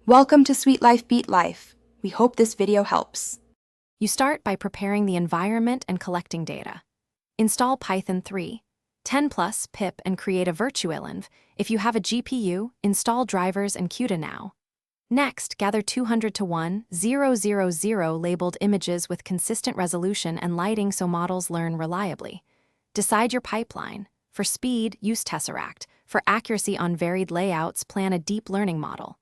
Welcome to Sweet Life Beat Life. We hope this video helps. You start by preparing the environment and collecting data. Install Python 3, 10+ pip and create a virtualenv. If you have a GPU, install drivers and CUDA now. Next, gather 200:1000 labeled images with consistent resolution and lighting so models learn reliably. Decide your pipeline. For speed, use Tesseract. For accuracy on varied layouts, plan a deep learning model.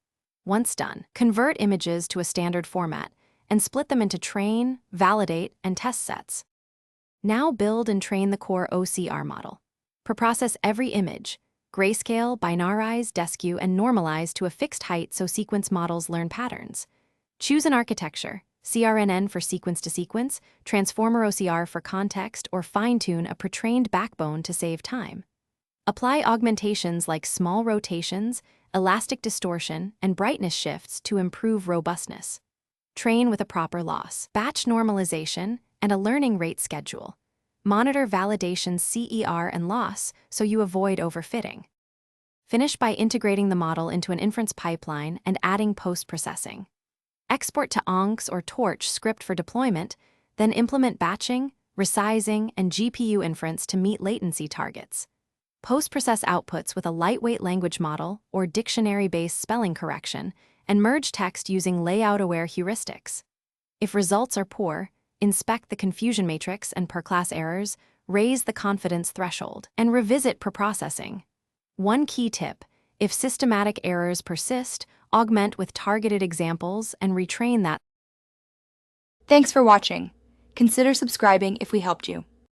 Once done, convert images to a standard format and split them into train, validate, and test sets. Now build and train the core OCR model. Preprocess every image, grayscale, binarize, deskew, and normalize to a fixed height so sequence models learn patterns. Choose an architecture, CRNN for sequence-to-sequence, Transformer OCR for context, or fine-tune a pre-trained backbone to save time. Apply augmentations like small rotations, elastic distortion, and brightness shifts to improve robustness. Train with a proper loss, batch normalization, and a learning rate schedule. Monitor validation CER and loss so you avoid overfitting. Finish by integrating the model into an inference pipeline and adding post-processing. Export to ONCs or Torch script for deployment, then implement batching, resizing, and GPU inference to meet latency targets. Post-process outputs with a lightweight language model or dictionary-based spelling correction, and merge text using layout-aware heuristics. If results are poor, inspect the confusion matrix and per-class errors, raise the confidence threshold, and revisit preprocessing. One key tip: if systematic errors persist, augment with targeted examples and retrain that. Thanks for watching. Consider subscribing if we helped you.